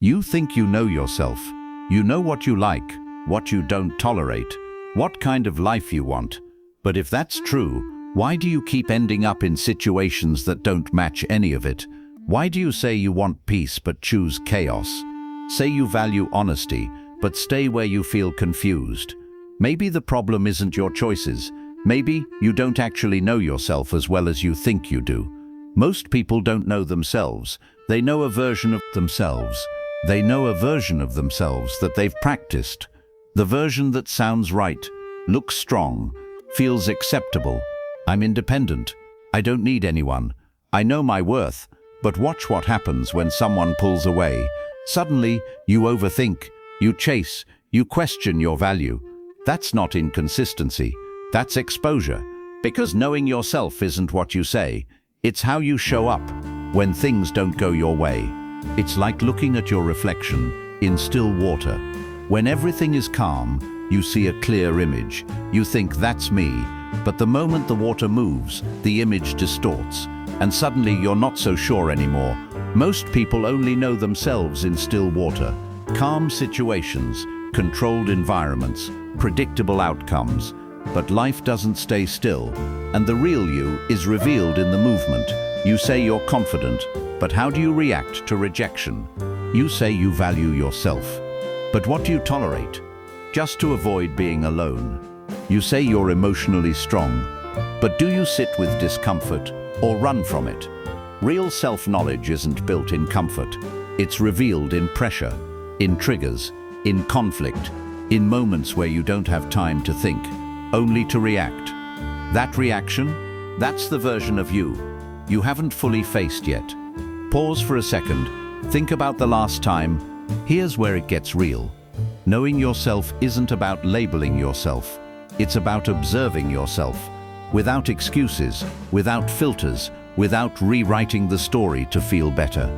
You think you know yourself. You know what you like, what you don't tolerate, what kind of life you want. But if that's true, why do you keep ending up in situations that don't match any of it? Why do you say you want peace but choose chaos? Say you value honesty, but stay where you feel confused. Maybe the problem isn't your choices. Maybe you don't actually know yourself as well as you think you do. Most people don't know themselves. They know a version of themselves. They know a version of themselves that they've practiced. The version that sounds right, looks strong, feels acceptable. I'm independent. I don't need anyone. I know my worth. But watch what happens when someone pulls away. Suddenly, you overthink, you chase, you question your value. That's not inconsistency. That's exposure. Because knowing yourself isn't what you say. It's how you show up when things don't go your way. It's like looking at your reflection in still water. When everything is calm, you see a clear image. You think, that's me. But the moment the water moves, the image distorts. And suddenly you're not so sure anymore. Most people only know themselves in still water. Calm situations, controlled environments, predictable outcomes. But life doesn't stay still, and the real you is revealed in the movement. You say you're confident, but how do you react to rejection? You say you value yourself, but what do you tolerate? Just to avoid being alone. You say you're emotionally strong, but do you sit with discomfort or run from it? Real self-knowledge isn't built in comfort. It's revealed in pressure, in triggers, in conflict, in moments where you don't have time to think, only to react. That reaction, that's the version of you haven't fully faced yet. Pause for a second, think about the last time. Here's where it gets real. Knowing yourself isn't about labeling yourself. It's about observing yourself, without excuses, without filters, without rewriting the story to feel better.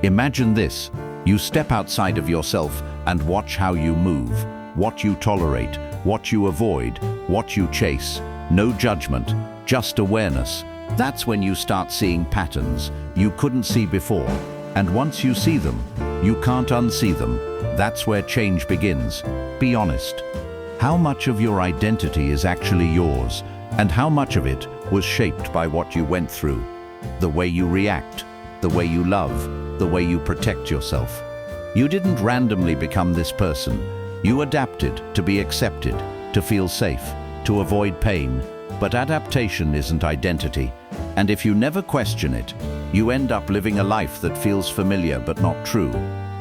Imagine this. You step outside of yourself and watch how you move, what you tolerate, what you avoid, what you chase. No judgment, just awareness. That's when you start seeing patterns you couldn't see before. And once you see them, you can't unsee them. That's where change begins. Be honest. How much of your identity is actually yours, and how much of it was shaped by what you went through? The way you react, the way you love, the way you protect yourself. You didn't randomly become this person. You adapted to be accepted, to feel safe, to avoid pain. But adaptation isn't identity. And if you never question it, you end up living a life that feels familiar but not true.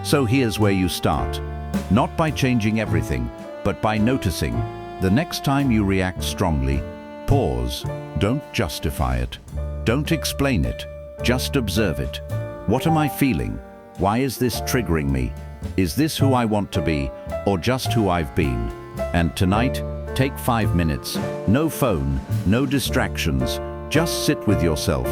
So here's where you start. Not by changing everything, but by noticing. The next time you react strongly, pause. Don't justify it. Don't explain it. Just observe it. What am I feeling? Why is this triggering me? Is this who I want to be, or just who I've been? And tonight, take 5 minutes. No phone, no distractions. Just sit with yourself.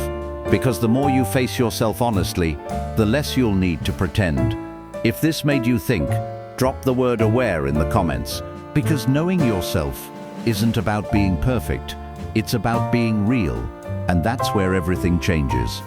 Because the more you face yourself honestly, the less you'll need to pretend. If this made you think, drop the word aware in the comments. Because knowing yourself isn't about being perfect. It's about being real. And that's where everything changes.